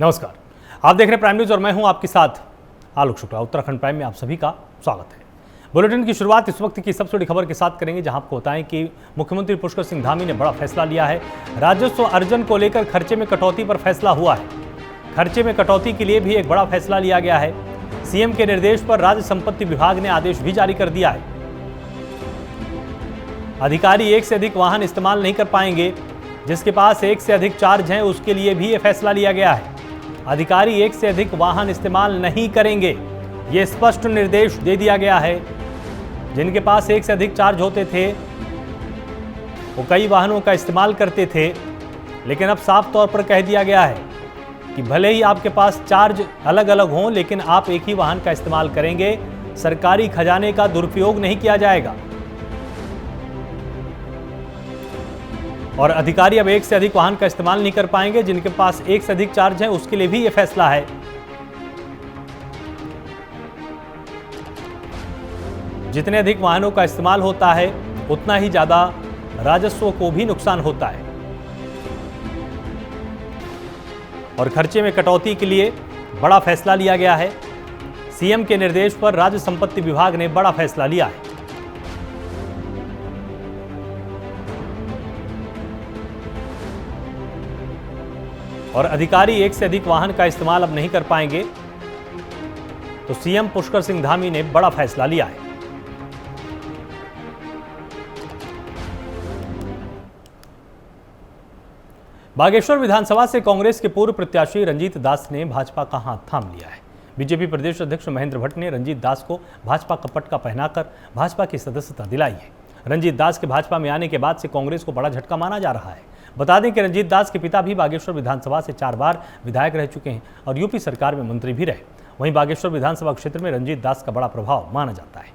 नमस्कार, आप देख रहे हैं प्राइम न्यूज और मैं हूं आपके साथ आलोक शुक्ला। उत्तराखंड प्राइम में आप सभी का स्वागत है। बुलेटिन की शुरुआत इस वक्त की सबसे बड़ी खबर के साथ करेंगे, जहां आपको बताएं कि मुख्यमंत्री पुष्कर सिंह धामी ने बड़ा फैसला लिया है। राजस्व अर्जन को लेकर खर्चे में कटौती पर फैसला हुआ है। खर्चे में कटौती के लिए भी एक बड़ा फैसला लिया गया है। सीएम के निर्देश पर राज्य संपत्ति विभाग ने आदेश भी जारी कर दिया है। अधिकारी एक से अधिक वाहन इस्तेमाल नहीं कर पाएंगे। जिसके पास एक से अधिक चार्ज हैं उसके लिए भी ये फैसला लिया गया है। अधिकारी एक से अधिक वाहन इस्तेमाल नहीं करेंगे, ये स्पष्ट निर्देश दे दिया गया है। जिनके पास एक से अधिक चार्ज होते थे वो कई वाहनों का इस्तेमाल करते थे, लेकिन अब साफ तौर पर कह दिया गया है कि भले ही आपके पास चार्ज अलग अलग हों, लेकिन आप एक ही वाहन का इस्तेमाल करेंगे। सरकारी खजाने का दुरुपयोग नहीं किया जाएगा। और अधिकारी अब एक से अधिक वाहन का इस्तेमाल नहीं कर पाएंगे। जिनके पास एक से अधिक चार्ज है उसके लिए भी यह फैसला है। जितने अधिक वाहनों का इस्तेमाल होता है उतना ही ज्यादा राजस्व को भी नुकसान होता है। और खर्चे में कटौती के लिए बड़ा फैसला लिया गया है। सीएम के निर्देश पर राज्य संपत्ति विभाग ने बड़ा फैसला लिया है। और अधिकारी एक से अधिक वाहन का इस्तेमाल अब नहीं कर पाएंगे, तो सीएम पुष्कर सिंह धामी ने बड़ा फैसला लिया है। बागेश्वर विधानसभा से कांग्रेस के पूर्व प्रत्याशी रंजीत दास ने भाजपा का हाथ थाम लिया है। बीजेपी प्रदेश अध्यक्ष महेंद्र भट्ट ने रंजीत दास को भाजपा का पटका पहनाकर भाजपा की सदस्यता दिलाई है। रंजीत दास के भाजपा में आने के बाद से कांग्रेस को बड़ा झटका माना जा रहा है। बता दें कि रंजीत दास के पिता भी बागेश्वर विधानसभा से 4 बार विधायक रह चुके हैं और यूपी सरकार में मंत्री भी रहे। वहीं बागेश्वर विधानसभा क्षेत्र में रंजीत दास का बड़ा प्रभाव माना जाता है।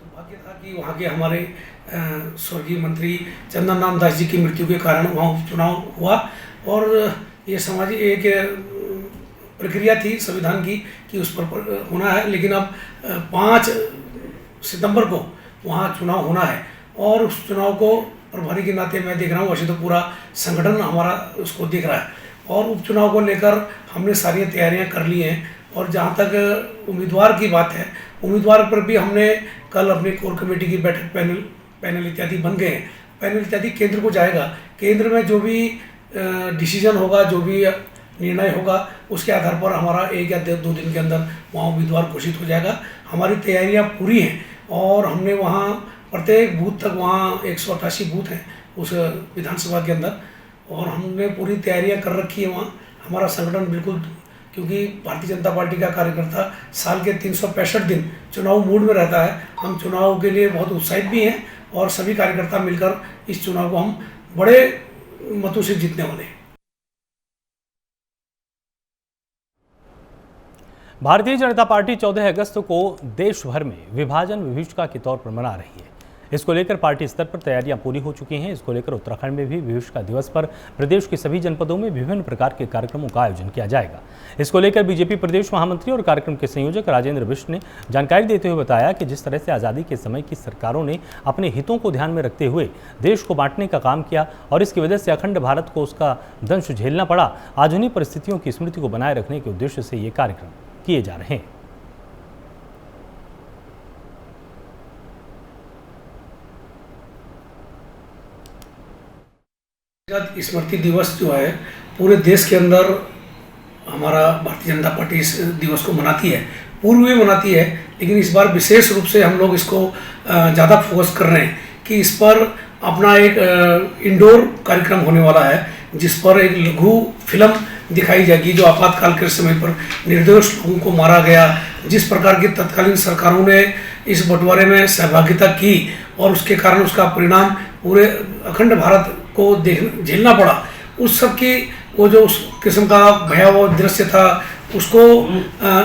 भाग्य था कि वहाँ के हमारे स्वर्गीय मंत्री चंदन राम दास जी की मृत्यु के कारण वहाँ उपचुनाव हुआ और ये सामाजिक एक प्रक्रिया थी संविधान की कि उस पर होना है। लेकिन अब 5 सितंबर को वहाँ चुनाव होना है और उस चुनाव को प्रभारी के नाते मैं देख रहा हूँ। वैसे तो पूरा संगठन हमारा उसको देख रहा है और उपचुनाव को लेकर हमने सारी तैयारियां कर ली हैं। और जहाँ तक उम्मीदवार की बात है, उम्मीदवार पर भी हमने कल अपनी कोर कमेटी की बैठक पैनल इत्यादि बन गए हैं। पैनल इत्यादि केंद्र को जाएगा। केंद्र में जो भी डिसीजन होगा, जो भी निर्णय होगा, उसके आधार पर हमारा 1 या 2 दिन के अंदर वहाँ उम्मीदवार घोषित हो जाएगा। हमारी तैयारियां पूरी हैं और हमने वहाँ प्रत्येक बूथ तक, वहाँ 188 बूथ हैं उस विधानसभा के अंदर, और हमने पूरी तैयारियां कर रखी है वहाँ। हमारा संगठन बिल्कुल, क्योंकि भारतीय जनता पार्टी का कार्यकर्ता साल के 365 दिन चुनाव मूड में रहता है। हम चुनाव के लिए बहुत उत्साहित भी हैं और सभी कार्यकर्ता मिलकर इस चुनाव को हम बड़े मतों से जीतने वाले हैं। भारतीय जनता पार्टी 14 अगस्त को देश भर में विभाजन विभीषिका के तौर पर मना रही है। इसको लेकर पार्टी स्तर पर तैयारियां पूरी हो चुकी हैं। इसको लेकर उत्तराखंड में भी विभीषिका दिवस पर प्रदेश के सभी जनपदों में विभिन्न प्रकार के कार्यक्रमों का आयोजन किया जाएगा। इसको लेकर बीजेपी प्रदेश महामंत्री और कार्यक्रम के संयोजक राजेंद्र बिष्ट ने जानकारी देते हुए बताया कि जिस तरह से आज़ादी के समय की सरकारों ने अपने हितों को ध्यान में रखते हुए देश को बांटने का काम किया और इसकी वजह से अखंड भारत को उसका दंश झेलना पड़ा, आज उन्हीं परिस्थितियों की स्मृति को बनाए रखने के उद्देश्य से ये कार्यक्रम किए जा रहे हैं। स्मृति दिवस जो है पूरे देश के अंदर हमारा भारतीय जनता पार्टी इस दिवस को मनाती है, पूर्व भी मनाती है, लेकिन इस बार विशेष रूप से हम लोग इसको ज़्यादा फोकस कर रहे हैं कि इस पर अपना एक इंडोर कार्यक्रम होने वाला है, जिस पर एक लघु फिल्म दिखाई जाएगी जो आपातकाल के समय पर निर्दोष लोगों को मारा गया, जिस प्रकार की तत्कालीन सरकारों ने इस बंटवारे में सहभागिता की और उसके कारण उसका परिणाम पूरे अखंड भारत को झेलना पड़ा, उस सब की वो जो उस किस्म का भयावह दृश्य था, उसको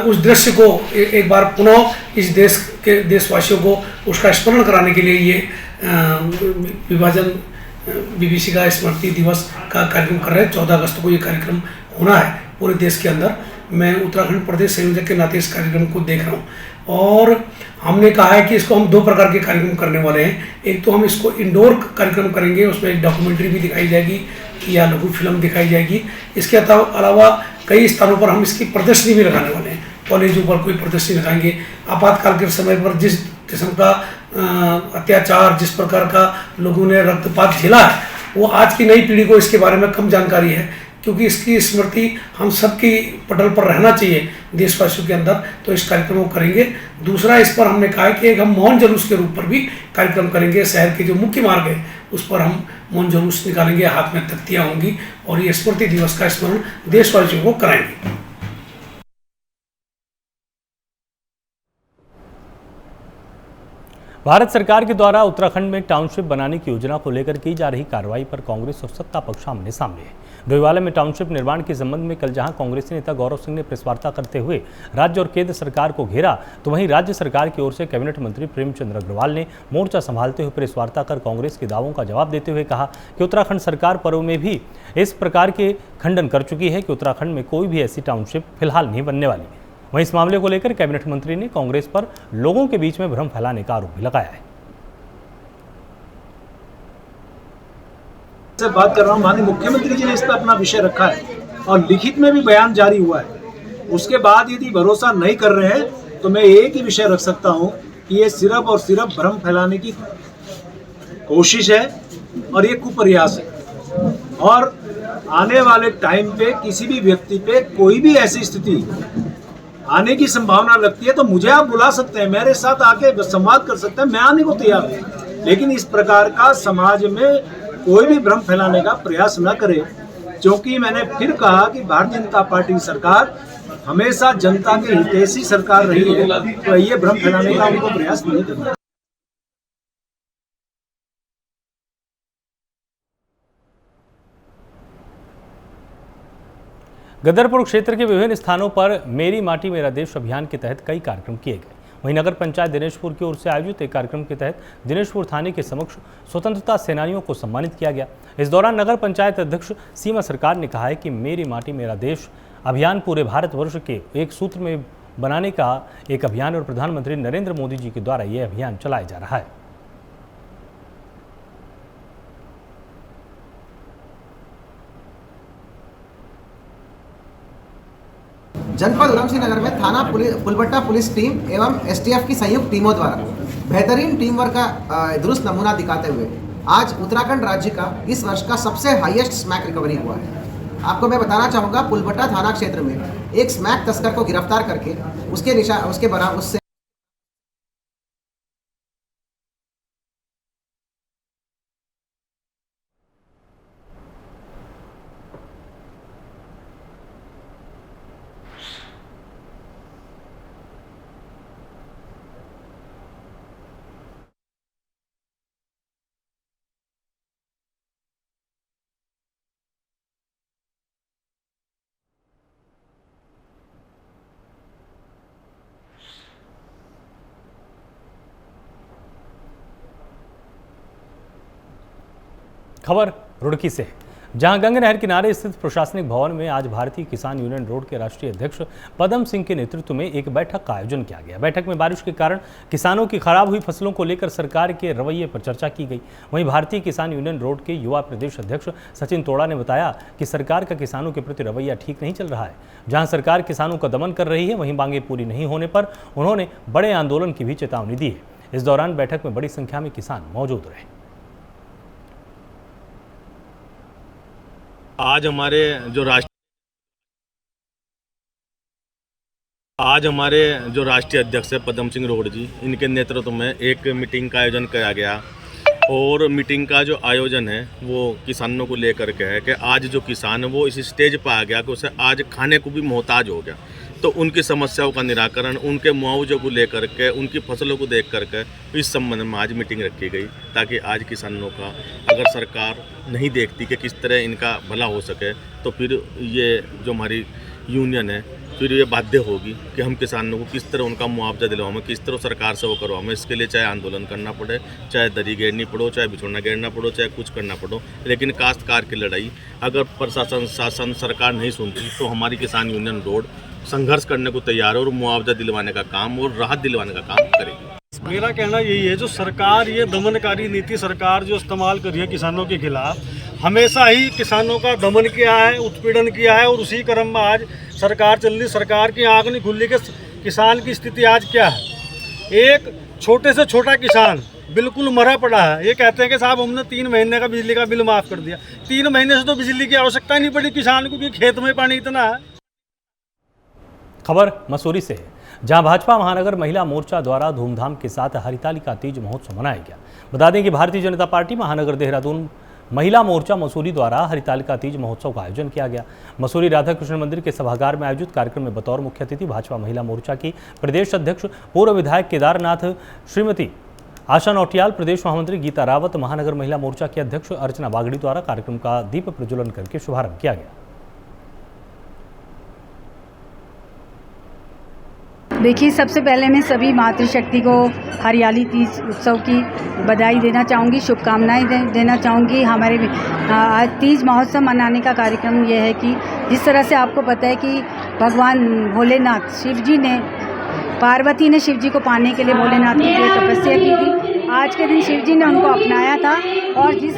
उस दृश्य को एक बार पुनः इस देश के देशवासियों को उसका स्मरण कराने के लिए ये विभाजन विभीषिका स्मृति दिवस का कार्यक्रम कर रहे हैं। 14 अगस्त को ये कार्यक्रम होना है पूरे देश के अंदर। मैं उत्तराखंड प्रदेश संयोजक के नाते इस कार्यक्रम को देख रहा हूँ। और हमने कहा है कि इसको हम 2 प्रकार के कार्यक्रम करने वाले हैं। एक तो हम इसको इंडोर कार्यक्रम करेंगे, उसमें एक डॉक्यूमेंट्री भी दिखाई जाएगी या लघु फिल्म दिखाई जाएगी। इसके अलावा कई स्थानों पर हम इसकी प्रदर्शनी भी लगाने वाले हैं। कॉलेजों पर कोई प्रदर्शनी लगाएंगे। आपातकाल के समय पर जिस किस्म का अत्याचार, जिस प्रकार का लोगों ने रक्तपात झेला है, वो आज की नई पीढ़ी को इसके बारे में कम जानकारी है, क्योंकि इसकी स्मृति हम सबकी पटल पर रहना चाहिए देशवासियों के अंदर। तो इस कार्यक्रम को करेंगे। दूसरा, इस पर हमने कहा है कि एक हम मौन जुलूस के रूप पर भी कार्यक्रम करेंगे। शहर के जो मुख्य मार्ग है उस पर हम मौन जुलूस निकालेंगे, हाथ में तख्तियाँ होंगी और ये स्मृति दिवस का स्मरण देशवासियों को कराएंगे। भारत सरकार के द्वारा उत्तराखंड में टाउनशिप बनाने की योजना को लेकर की जा रही कार्रवाई पर कांग्रेस और सत्ता पक्ष आमने सामने है। डोईवाला में टाउनशिप निर्माण के संबंध में कल जहां कांग्रेसी नेता गौरव सिंह ने प्रेस वार्ता करते हुए राज्य और केंद्र सरकार को घेरा, तो वहीं राज्य सरकार की ओर से कैबिनेट मंत्री प्रेमचंद अग्रवाल ने मोर्चा संभालते हुए प्रेस वार्ता कर कांग्रेस के दावों का जवाब देते हुए कहा कि उत्तराखंड सरकार पर्व में भी इस प्रकार के खंडन कर चुकी है कि उत्तराखंड में कोई भी ऐसी टाउनशिप फिलहाल नहीं बनने वाली। वहीं इस मामले को लेकर कैबिनेट मंत्री ने कांग्रेस पर लोगों के बीच में भ्रम फैलाने का आरोप भी लगाया है। से बात कर रहा हूँ, माननीय मुख्यमंत्री जी ने इस पर अपना विषय रखा है और लिखित में भी बयान जारी हुआ है। उसके बाद यदि भरोसा नहीं कर रहे हैं तो मैं एक ही विषय रख सकता हूँ कि ये सिर्फ और सिर्फ भ्रम फैलाने की कोशिश है और ये कुप्रयास है। और आने वाले टाइम पे किसी भी व्यक्ति पे कोई भी ऐसी स्थिति आने की संभावना लगती है तो मुझे आप बुला सकते हैं, मेरे साथ आके संवाद कर सकते हैं, मैं आने को तैयार हूँ। लेकिन इस प्रकार का समाज में कोई भी भ्रम फैलाने का प्रयास न करे, क्योंकि मैंने फिर कहा कि भारतीय जनता पार्टी सरकार हमेशा जनता के हितैषी सरकार रही है, तो ये भ्रम फैलाने का उनको प्रयास नहीं करना। गदरपुर क्षेत्र के विभिन्न स्थानों पर मेरी माटी मेरा देश अभियान के तहत कई कार्यक्रम किए गए। वहीं नगर पंचायत दिनेशपुर की ओर से आयोजित एक कार्यक्रम के तहत दिनेशपुर थाने के समक्ष स्वतंत्रता सेनानियों को सम्मानित किया गया। इस दौरान नगर पंचायत अध्यक्ष सीमा सरकार ने कहा है कि मेरी माटी मेरा देश अभियान पूरे भारतवर्ष के एक सूत्र में बनाने का एक अभियान और प्रधानमंत्री नरेंद्र मोदी जी के द्वारा यह अभियान चलाया जा रहा है। जनपद उधम सिंह नगर में थाना पुलबट्टा पुलिस टीम एवं एसटीएफ की संयुक्त टीमों द्वारा बेहतरीन टीम वर्क का दुरुस्त नमूना दिखाते हुए आज उत्तराखंड राज्य का इस वर्ष का सबसे हाईएस्ट स्मैक रिकवरी हुआ है। आपको मैं बताना चाहूँगा, पुलबट्टा थाना क्षेत्र में एक स्मैक तस्कर को गिरफ्तार करके उससे खबर रुड़की से, जहां गंगा नहर किनारे स्थित प्रशासनिक भवन में आज भारतीय किसान यूनियन रोड के राष्ट्रीय अध्यक्ष पदम सिंह के नेतृत्व में एक बैठक का आयोजन किया गया। बैठक में बारिश के कारण किसानों की खराब हुई फसलों को लेकर सरकार के रवैये पर चर्चा की गई। वहीं भारतीय किसान यूनियन रोड के युवा प्रदेश अध्यक्ष सचिन तोड़ा ने बताया कि सरकार का किसानों के प्रति रवैया ठीक नहीं चल रहा है। जहाँ सरकार किसानों का दमन कर रही है, वहीं मांगे पूरी नहीं होने पर उन्होंने बड़े आंदोलन की भी चेतावनी दी है। इस दौरान बैठक में बड़ी संख्या में किसान मौजूद रहे। आज हमारे जो राष्ट्रीय अध्यक्ष है पदम सिंह रोड जी, इनके नेतृत्व में एक मीटिंग का आयोजन किया गया और मीटिंग का जो आयोजन है वो किसानों को लेकर के है कि आज जो किसान है वो इस स्टेज पर आ गया कि उसे आज खाने को भी मोहताज हो गया, तो उनकी समस्याओं का निराकरण, उनके मुआवजे को लेकर के, उनकी फसलों को देख करके इस संबंध में आज मीटिंग रखी गई, ताकि आज किसानों का अगर सरकार नहीं देखती कि किस तरह इनका भला हो सके, तो फिर ये जो हमारी यूनियन है फिर ये बाध्य होगी कि हम किसानों को किस तरह उनका मुआवजा दिलवाएं, किस तरह सरकार से वो करवाएं। इसके लिए चाहे आंदोलन करना पड़े, चाहे दरी घेरनी पड़ो, चाहे बिछोना घेरना पड़ो, चाहे कुछ करना पड़ो, लेकिन काश्तकार की लड़ाई अगर प्रशासन शासन सरकार नहीं सुनती तो हमारी किसान यूनियन रोड संघर्ष करने को तैयार है और मुआवजा दिलवाने का काम और राहत दिलवाने का काम करेगी। मेरा कहना यही है, जो सरकार ये दमनकारी नीति सरकार जो इस्तेमाल कर रही है किसानों के खिलाफ, हमेशा ही किसानों का दमन किया है, उत्पीड़न किया है और उसी क्रम में आज सरकार चल रही। सरकार की आंख नहीं खुली कि किसान की स्थिति आज क्या है। एक छोटे से छोटा किसान बिल्कुल मरा पड़ा है। ये कहते हैं कि साहब हमने 3 महीने का बिजली का बिल माफ़ कर दिया। 3 महीने से तो बिजली की आवश्यकता नहीं पड़ी किसान को, क्योंकि खेत में पानी इतना है। खबर मसूरी से है, जहां भाजपा महानगर महिला मोर्चा द्वारा धूमधाम के साथ हरितालिका तीज महोत्सव मनाया गया। बता दें कि भारतीय जनता पार्टी महानगर देहरादून महिला मोर्चा मसूरी द्वारा हरितालिका तीज महोत्सव का आयोजन किया गया। मसूरी राधा कृष्ण मंदिर के सभागार में आयोजित कार्यक्रम में बतौर मुख्य अतिथि भाजपा महिला मोर्चा की प्रदेश अध्यक्ष पूर्व विधायक केदारनाथ श्रीमती आशा नौटियाल, प्रदेश महामंत्री गीता रावत, महानगर महिला मोर्चा की अध्यक्ष अर्चना बागड़ी द्वारा कार्यक्रम का दीप प्रज्वलन करके शुभारंभ किया गया। देखिए, सबसे पहले मैं सभी मातृशक्ति को हरियाली तीज उत्सव की बधाई देना चाहूँगी, शुभकामनाएं देना चाहूँगी। हमारे आज तीज महोत्सव मनाने का कार्यक्रम यह है कि जिस तरह से आपको पता है कि भगवान भोलेनाथ शिव जी ने, पार्वती ने शिव जी को पाने के लिए भोलेनाथ के लिए तपस्या की थी। आज के दिन शिव जी ने उनको अपनाया था और जिस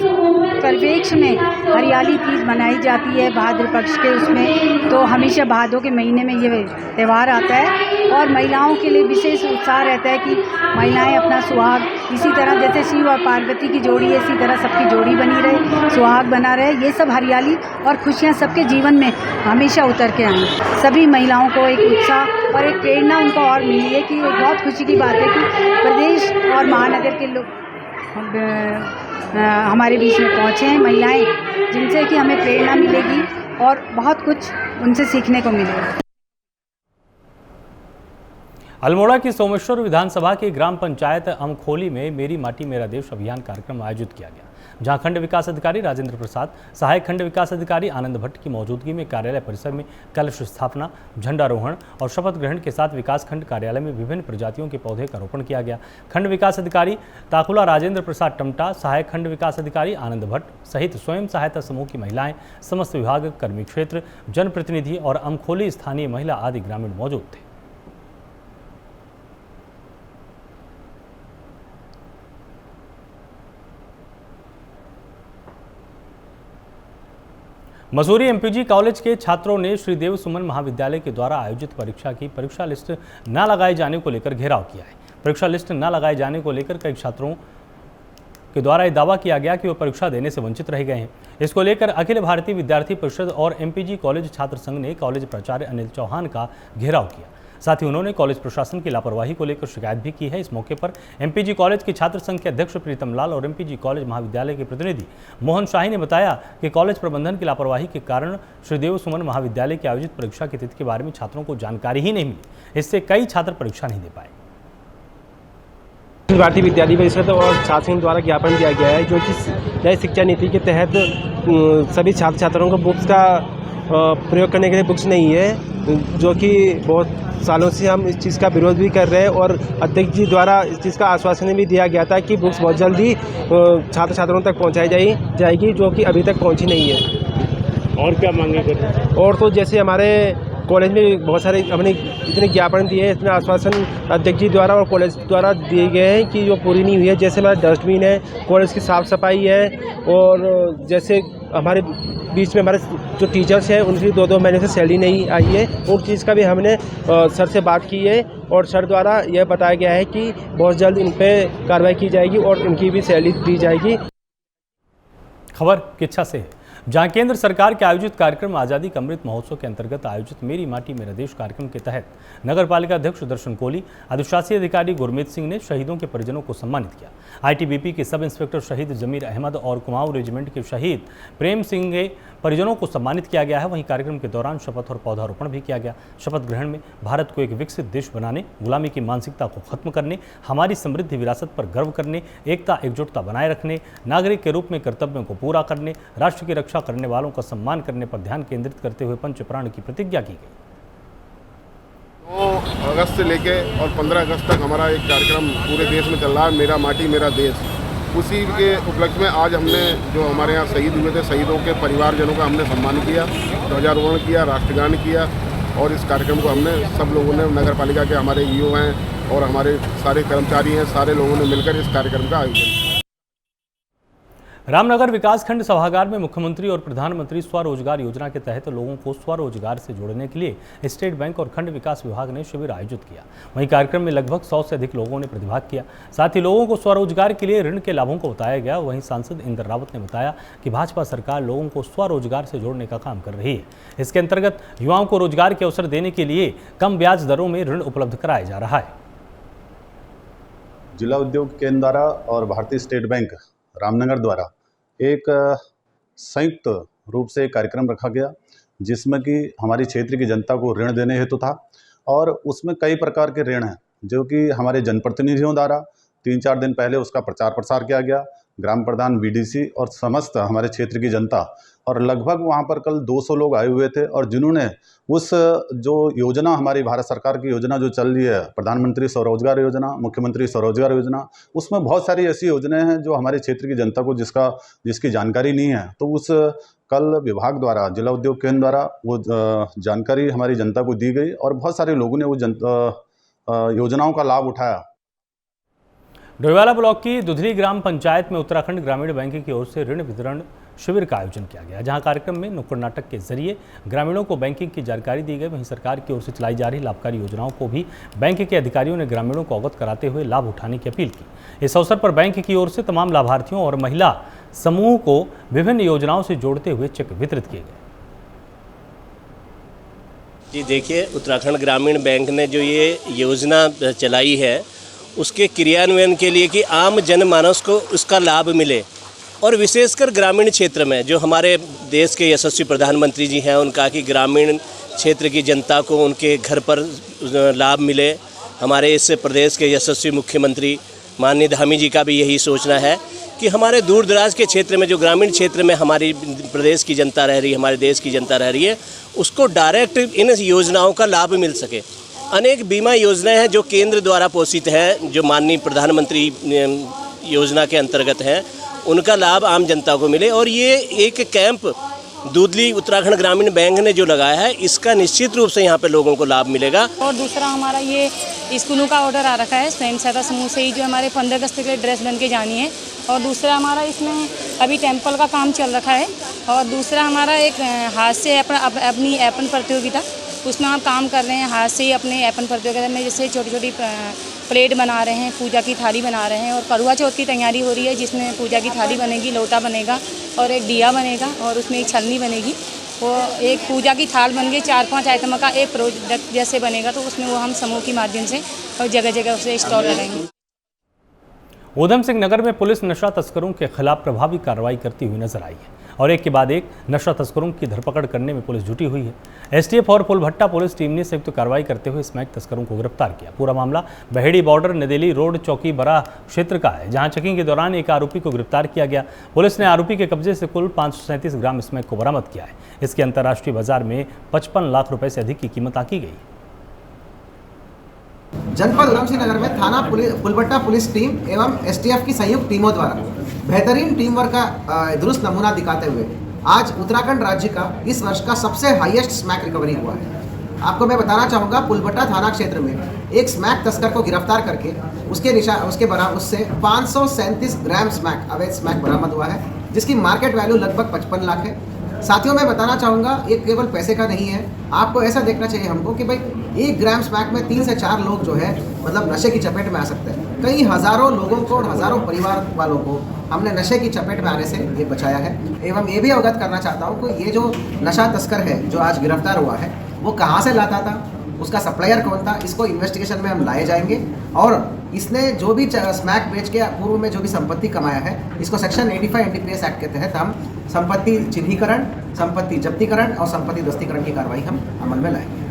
परिवेश में हरियाली तीज मनाई जाती है भाद्र पक्ष के, उसमें तो हमेशा भादों के महीने में ये त्यौहार आता है और महिलाओं के लिए विशेष उत्साह रहता है कि महिलाएं अपना सुहाग, इसी तरह जैसे शिव और पार्वती की जोड़ी है, इसी तरह सबकी जोड़ी बनी रहे, सुहाग बना रहे। ये सब हरियाली और खुशियाँ सबके जीवन में हमेशा उतर के आएँ। सभी महिलाओं को एक उत्साह और एक प्रेरणा उनको और मिली है कि बहुत खुशी की बात है कि प्रदेश और महानगर के लोग हमारे बीच में पहुँचे हैं, महिलाएं, जिनसे कि हमें प्रेरणा मिलेगी और बहुत कुछ उनसे सीखने को मिलेगा। अल्मोड़ा की सोमेश्वर विधानसभा की ग्राम पंचायत अमखोली में मेरी माटी मेरा देश अभियान कार्यक्रम आयोजित किया गया, जहां खंड विकास अधिकारी राजेंद्र प्रसाद, सहायक खंड विकास अधिकारी आनंद भट्ट की मौजूदगी में कार्यालय परिसर में कलश स्थापना, झंडारोहण और शपथ ग्रहण के साथ विकास खंड कार्यालय में विभिन्न प्रजातियों के पौधे का रोपण किया गया। खंड विकास अधिकारी ताकुला राजेंद्र प्रसाद टमटा, सहायक खंड विकास अधिकारी आनंद भट्ट सहित स्वयं सहायता समूह की महिलाएं, समस्त विभाग, कर्मी क्षेत्र, जनप्रतिनिधि और अमखोली स्थानीय महिला आदि ग्रामीण मौजूद थे। मसूरी एमपीजी कॉलेज के छात्रों ने श्री देव सुमन महाविद्यालय के द्वारा आयोजित परीक्षा की परीक्षा लिस्ट न लगाए जाने को लेकर घेराव किया है। परीक्षा लिस्ट न लगाए जाने को लेकर कई छात्रों के द्वारा यह दावा किया गया कि वो परीक्षा देने से वंचित रह गए हैं। इसको लेकर अखिल भारतीय विद्यार्थी परिषद और एमपीजी कॉलेज छात्र संघ ने कॉलेज प्राचार्य अनिल चौहान का घेराव किया। साथ ही उन्होंने कॉलेज प्रशासन की लापरवाही को लेकर शिकायत भी की है। इस मौके पर एमपीजी कॉलेज के छात्र संघ के अध्यक्ष प्रीतम लाल और एमपीजी कॉलेज महाविद्यालय के प्रतिनिधि मोहन शाही ने बताया कि कॉलेज प्रबंधन की लापरवाही के कारण श्री देव सुमन महाविद्यालय की आयोजित परीक्षा की तिथि के बारे में छात्रों को जानकारी ही नहीं मिली। इससे कई छात्र परीक्षा नहीं दे पाए। भारतीय विद्यार्थी परिषद और छात्र संघ द्वारा ज्ञापन दिया गया है, जो कि नई शिक्षा नीति के तहत सभी छात्र छात्राओं को बुक्स का प्रयोग करने के लिए बुक्स नहीं है, जो कि बहुत सालों से हम इस चीज़ का विरोध भी कर रहे हैं और अध्यक्ष जी द्वारा इस चीज़ का आश्वासन भी दिया गया था कि बुक्स बहुत जल्दी छात्र छात्राओं तक पहुंचाई जाएगी, जो कि अभी तक पहुंची नहीं है। और क्या मांगे करते? और तो जैसे हमारे कॉलेज में बहुत सारे हमने इतने ज्ञापन दिए हैं, इतने आश्वासन अध्यक्ष जी द्वारा और कॉलेज द्वारा दिए गए हैं कि जो पूरी नहीं हुई है। जैसे हमारा डस्टबिन है, कॉलेज की साफ़ सफाई है और जैसे हमारे बीच में हमारे जो टीचर्स हैं उनकी 2-2 महीने से सैलरी नहीं आई है, उन चीज़ का भी हमने सर से बात की है और सर द्वारा यह बताया गया है कि बहुत जल्द इन पर कार्रवाई की जाएगी और इनकी भी सैलरी दी जाएगी। खबर किच्छा से है, जहां केंद्र सरकार के आयोजित कार्यक्रम आज़ादी का अमृत महोत्सव के अंतर्गत आयोजित मेरी माटी मेरा देश कार्यक्रम के तहत नगर पालिका अध्यक्ष दर्शन कोहली, अधिशासी अधिकारी गुरमीत सिंह ने शहीदों के परिजनों को सम्मानित किया। आईटीबीपी के सब इंस्पेक्टर शहीद जमीर अहमद और कुमाऊं रेजिमेंट के शहीद प्रेम सिंह के परिजनों को सम्मानित किया गया है। वहीं कार्यक्रम के दौरान शपथ और पौधारोपण भी किया गया। शपथ ग्रहण में भारत को एक विकसित देश बनाने, गुलामी की मानसिकता को खत्म करने, हमारी समृद्ध विरासत पर गर्व करने, एकता एकजुटता बनाए रखने, नागरिक के रूप में कर्तव्यों को पूरा करने, राष्ट्र की रक्षा करने वालों का सम्मान करने पर ध्यान केंद्रित करते हुए पंचप्राण की प्रतिज्ञा की गई। 2 अगस्त से लेके और 15 अगस्त तक हमारा एक कार्यक्रम पूरे देश में चल रहा है, मेरा माटी मेरा देश। उसी के उपलक्ष्य में आज हमने जो हमारे यहाँ शहीद हुए थे, शहीदों के परिवारजनों का हमने सम्मान किया, ध्वजारोहण किया, राष्ट्रगान किया और इस कार्यक्रम को हमने सब लोगों ने, नगर पालिका के हमारे ईओ हैं और हमारे सारे कर्मचारी हैं, सारे लोगों ने मिलकर इस कार्यक्रम का आयोजन किया। रामनगर विकासखंड सभागार में मुख्यमंत्री और प्रधानमंत्री स्वरोजगार योजना के तहत लोगों को स्वरोजगार से जोड़ने के लिए स्टेट बैंक और खंड विकास विभाग ने शिविर आयोजित किया। वहीं कार्यक्रम में लगभग 100 से अधिक लोगों ने प्रतिभाग किया। साथ ही लोगों को स्वरोजगार के लिए ऋण के लाभों को बताया गया। वहीं सांसद इंद्र रावत ने बताया कि भाजपा सरकार लोगों को स्वरोजगार से जोड़ने का काम कर रही है। इसके अंतर्गत युवाओं को रोजगार के अवसर देने के लिए कम ब्याज दरों में ऋण उपलब्ध कराया जा रहा है। जिला उद्योग केंद्र द्वारा और भारतीय स्टेट बैंक रामनगर द्वारा एक संयुक्त रूप से एक कार्यक्रम रखा गया, जिसमें कि हमारी क्षेत्र की जनता को ऋण देने हेतु था। और उसमें कई प्रकार के ऋण हैं जो कि हमारे जनप्रतिनिधियों द्वारा 3-4 दिन पहले उसका प्रचार प्रसार किया गया। ग्राम प्रधान, बीडीसी और समस्त हमारे क्षेत्र की जनता, और लगभग वहाँ पर कल 200 लोग आए हुए थे, और जिन्होंने उस जो योजना, हमारी भारत सरकार की योजना जो चल रही है, प्रधानमंत्री स्वरोजगार योजना, मुख्यमंत्री स्वरोजगार योजना, उसमें बहुत सारी ऐसी योजनाएं हैं जो हमारे क्षेत्र की जनता को जिसकी जानकारी नहीं है। तो उस कल विभाग द्वारा, जिला उद्योग केंद्र द्वारा वो जानकारी हमारी जनता को दी गई और बहुत सारे लोगों ने वो योजनाओं का लाभ उठाया। डोईवाला ब्लॉक की दुधली ग्राम पंचायत में उत्तराखंड ग्रामीण बैंक की ओर से ऋण वितरण शिविर का आयोजन किया गया, जहां कार्यक्रम में नुक्कड़ नाटक के जरिए ग्रामीणों को बैंकिंग की जानकारी दी गई। वहीं सरकार की ओर से चलाई जा रही लाभकारी योजनाओं को भी बैंक के अधिकारियों ने ग्रामीणों को अवगत कराते हुए लाभ उठाने की अपील की। इस अवसर पर बैंक की ओर से तमाम लाभार्थियों और महिला समूह को विभिन्न योजनाओं से जोड़ते हुए चेक वितरित किए गए। जी देखिए, उत्तराखंड ग्रामीण बैंक ने जो ये योजना चलाई है उसके क्रियान्वयन के लिए कि आम जनमानस को उसका लाभ मिले, और विशेषकर ग्रामीण क्षेत्र में जो हमारे देश के यशस्वी प्रधानमंत्री जी हैं, उनका कि ग्रामीण क्षेत्र की जनता को उनके घर पर लाभ मिले। हमारे इस प्रदेश के यशस्वी मुख्यमंत्री माननीय धामी जी का भी यही सोचना है कि हमारे दूर दराज के क्षेत्र में, जो ग्रामीण क्षेत्र में हमारी प्रदेश की जनता रह रही है, हमारे देश की जनता रह रही है, उसको डायरेक्ट इन योजनाओं का लाभ मिल सके। अनेक बीमा योजनाएं हैं जो केंद्र द्वारा पोषित हैं, जो माननीय प्रधानमंत्री योजना के अंतर्गत हैं, उनका लाभ आम जनता को मिले। और ये एक कैंप दुधली उत्तराखंड ग्रामीण बैंक ने जो लगाया है, इसका निश्चित रूप से यहाँ पे लोगों को लाभ मिलेगा। और दूसरा हमारा ये स्कूलों का ऑर्डर आ रखा है स्वयं सहायता समूह से ही, जो हमारे 15 अगस्त के लिए ड्रेस बन के जानी है। और दूसरा हमारा इसमें अभी टेम्पल का काम चल रखा है। और दूसरा हमारा एक हाथ से अपनी ऐपन प्रतियोगिता, उसमें हम काम कर रहे हैं हाथ से ही अपने ऐपन प्रतियोगिता में, जैसे छोटी छोटी प्लेट बना रहे हैं, पूजा की थाली बना रहे हैं। और करवा चौथ की तैयारी हो रही है, जिसमें पूजा की थाली बनेगी, लोटा बनेगा और एक दिया बनेगा और उसमें एक छलनी बनेगी। वो एक पूजा की थाल बन गई, 4-5 आइटम का एक प्रोडक्ट जैसे बनेगा, तो उसमें वो हम समूह के माध्यम से और जगह जगह उसे स्टॉल लगाएंगे। ऊधम सिंह नगर में पुलिस नशा तस्करों के खिलाफ प्रभावी कार्रवाई करती हुई नजर आई है, और एक के बाद एक नशा तस्करों की धरपकड़ करने में पुलिस जुटी हुई है। एसटीएफ और फुलभट्टा पुलिस टीम ने संयुक्त कार्रवाई करते हुए स्मैक तस्करों को गिरफ्तार किया। पूरा मामला बहेड़ी बॉर्डर नदेली रोड चौकी बरा क्षेत्र का है, जहां चेकिंग के दौरान एक आरोपी को गिरफ्तार किया गया। पुलिस ने आरोपी के कब्जे से कुल 537 ग्राम स्मैक को बरामद किया है। इसकी अंतर्राष्ट्रीय बाजार में 55 लाख रुपए से अधिक की कीमत आंकी गई। जनपद उधम सिंह नगर में थाना फुलभट्टा पुलिस टीम एवं एसटीएफ की संयुक्त टीमों द्वारा बेहतरीन टीम वर्क का दुरुस्त नमूना दिखाते हुए आज उत्तराखंड राज्य का इस वर्ष का सबसे हाईएस्ट स्मैक रिकवरी हुआ है। आपको मैं बताना चाहूँगा, फुलभट्टा थाना क्षेत्र में एक स्मैक तस्कर को गिरफ्तार करके उससे 537 ग्राम स्मैक अवैध स्मैक बरामद हुआ है, जिसकी मार्केट वैल्यू लगभग 55 लाख है। साथियों, मैं बताना चाहूँगा, ये केवल पैसे का नहीं है, आपको ऐसा देखना चाहिए हमको कि भाई 1 ग्राम स्मैक में 3 से 4 लोग जो है मतलब नशे की चपेट में आ सकते हैं। कई हज़ारों लोगों को और हज़ारों परिवार वालों को हमने नशे की चपेट में आने से ये बचाया है। एवं ये भी अवगत करना चाहता हूँ कि ये जो नशा तस्कर है जो आज गिरफ्तार हुआ है, वो कहाँ से लाता था, उसका सप्लायर कौन था, इसको इन्वेस्टिगेशन में हम लाए जाएंगे। और इसने जो भी स्मैक बेच के पूर्व में जो भी संपत्ति कमाया है, इसको सेक्शन 85 एनडीपीएस एक्ट के तहत हम संपत्ति चिन्हीकरण, संपत्ति जब्तीकरण और संपत्ति ध्वस्तीकरण की कार्रवाई हम अमल में लाएंगे।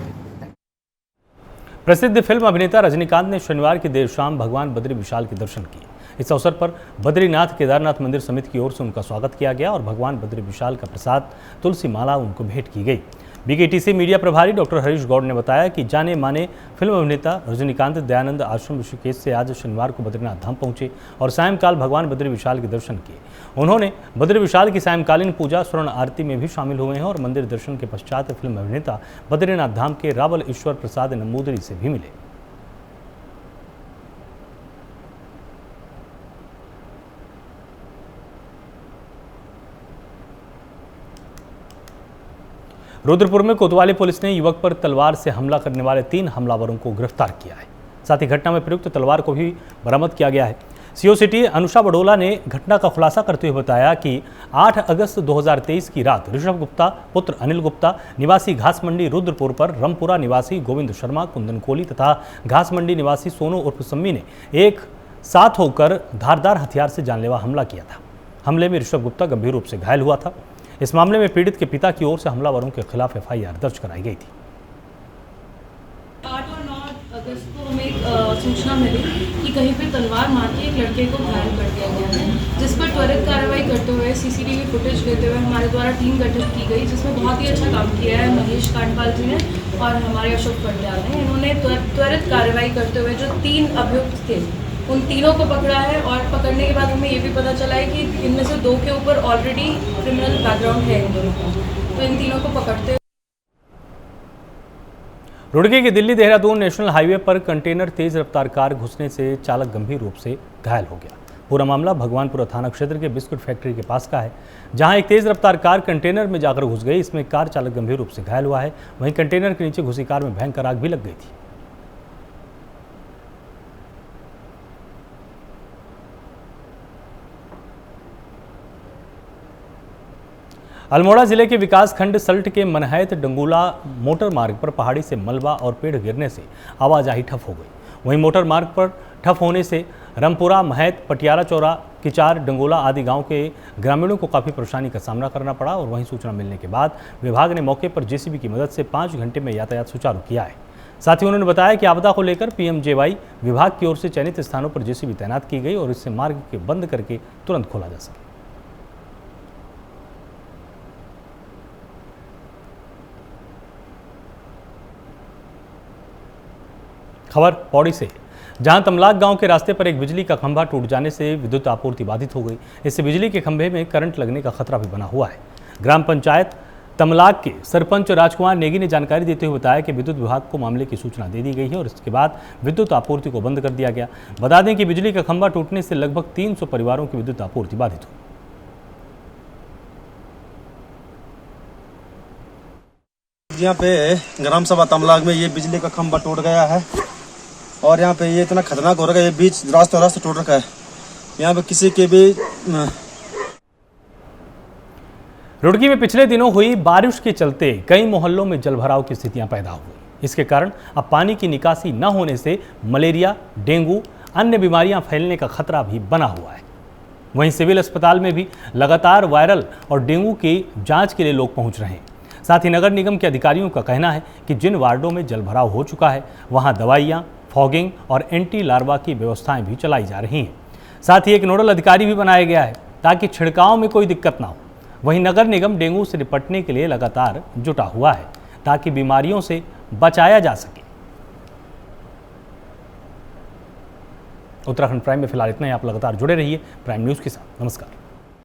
प्रसिद्ध फिल्म अभिनेता रजनीकांत ने शनिवार की देर शाम भगवान बद्री विशाल के दर्शन किए। इस अवसर पर बद्रीनाथ केदारनाथ मंदिर समिति की ओर से उनका स्वागत किया गया और भगवान बद्री विशाल का प्रसाद तुलसी माला उनको भेंट की गई। बीकेटीसी मीडिया प्रभारी डॉक्टर हरीश गौड़ ने बताया कि जाने माने फिल्म अभिनेता रजनीकांत दयानंद आश्रम ऋषिकेश से आज शनिवार को बद्रीनाथ धाम पहुंचे और सायंकाल भगवान बद्री विशाल के दर्शन किए। उन्होंने बद्री विशाल की सायंकालीन पूजा स्वर्ण आरती में भी शामिल हुए हैं और मंदिर दर्शन के पश्चात फिल्म अभिनेता बद्रीनाथ धाम के रावल ईश्वर प्रसाद नंबूदरी से भी मिले। रुद्रपुर में कोतवाली पुलिस ने युवक पर तलवार से हमला करने वाले 3 हमलावरों को गिरफ्तार किया है। साथ ही घटना में प्रयुक्त तलवार को भी बरामद किया गया है। सीओ सिटी अनुषा बडोला ने घटना का खुलासा करते हुए बताया कि 8 अगस्त 2023 की रात ऋषभ गुप्ता पुत्र अनिल गुप्ता निवासी घास मंडी रुद्रपुर पर रमपुरा निवासी गोविंद शर्मा, कुंदन कोहली तथा घास मंडी निवासी सोनू उर्फ सम्मी ने एक साथ होकर धारदार हथियार से जानलेवा हमला किया था। हमले में ऋषभ गुप्ता गंभीर रूप से घायल हुआ था। इस मामले में पीड़ित के पिता की ओर से हमलावरों के खिलाफ एफआईआर दर्ज कराई गई थी। 8 और 9 अगस्त को हमें एक सूचना मिली कि कहीं पे तलवार मार के एक लड़के को घायल कर दिया गया है, जिस पर त्वरित कार्रवाई करते हुए सीसीटीवी फुटेज लेते हुए हमारे द्वारा टीम गठित की गई, जिसमें बहुत ही अच्छा काम किया है महेश कांडपाल जी ने और हमारे अशोक पंड्याल ने। इन्होंने त्वरित कार्रवाई करते हुए जो 3 अभियुक्त थे उन तीनों को पकड़ा है और पकड़ने के बाद हमें ये भी पता चला है कि इनमें से 2 के ऊपर ऑलरेडी क्रिमिनल बैकग्राउंड है इन दोनों का, तो इन तीनों को पकड़ते। रुड़की के दिल्ली देहरादून नेशनल हाईवे पर कंटेनर तेज रफ्तार कार घुसने से चालक गंभीर रूप से घायल हो गया। पूरा मामला भगवानपुरा थाना क्षेत्र के बिस्कुट फैक्ट्री के पास का है, जहां एक तेज रफ्तार कार कंटेनर में जाकर घुस गई। इसमें कार चालक गंभीर रूप से घायल हुआ है। वहीं कंटेनर के नीचे घुसी कार में भयंकर आग भी लग गई थी। अल्मोड़ा जिले के विकास खंड सल्ट के मनहैत डंगोला मोटर मार्ग पर पहाड़ी से मलबा और पेड़ गिरने से आवाजाही ठप हो गई। वहीं मोटर मार्ग पर ठप होने से रमपुरा, महैत, पटियाला चौरा, किचार, डंगोला आदि गांव के ग्रामीणों को काफ़ी परेशानी का सामना करना पड़ा और वहीं सूचना मिलने के बाद विभाग ने मौके पर जेसीबी की मदद से 5 घंटे में यातायात सुचारू किया है। साथ ही उन्होंने बताया कि आपदा को लेकर पीएमजेवाई विभाग की ओर से चयनित स्थानों पर जेसीबी तैनात की गई और इससे मार्ग के बंद करके तुरंत खोला जा सके। खबर पौड़ी से, जहां तमलाक गांव के रास्ते पर एक बिजली का खंभा टूट जाने से विद्युत आपूर्ति बाधित हो गई। इससे बिजली के खंभे में करंट लगने का खतरा भी बना हुआ है। ग्राम पंचायत तमलाक के सरपंच राजकुमार नेगी ने जानकारी देते हुए बताया कि विद्युत विभाग को मामले की सूचना दे दी गई है और इसके बाद विद्युत आपूर्ति को बंद कर दिया गया। बता दें कि बिजली का खंभा टूटने से लगभग 300 परिवारों की विद्युत आपूर्ति बाधित हुई। यहाँ पे ग्राम सभा तमलाक में ये बिजली का खंभा टूट गया है और यहाँ पे ये इतना खतरनाक हो रखा है, ये बीच रास्ते टूट रखा है। यहाँ पे किसी के भी रुड़की में पिछले दिनों हुई बारिश के चलते कई मोहल्लों में जलभराव की स्थितियां पैदा हुई। इसके कारण अब पानी की निकासी न होने से मलेरिया, डेंगू, अन्य बीमारियां फैलने का खतरा भी बना हुआ है। वहीं सिविल अस्पताल में भी लगातार वायरल और डेंगू की जांच के लिए लोग पहुंच रहे हैं। साथ ही नगर निगम के अधिकारियों का कहना है कि जिन वार्डों में जलभराव हो चुका है वहां दवाइयां, फॉगिंग और एंटी लार्वा की व्यवस्थाएं भी चलाई जा रही हैं। साथ ही एक नोडल अधिकारी भी बनाया गया है ताकि छिड़काव में कोई दिक्कत ना हो। वहीं नगर निगम डेंगू से निपटने के लिए लगातार जुटा हुआ है ताकि बीमारियों से बचाया जा सके। उत्तराखंड प्राइम में फिलहाल इतना ही। आप लगातार जुड़े रहिए प्राइम न्यूज़ के साथ। नमस्कार।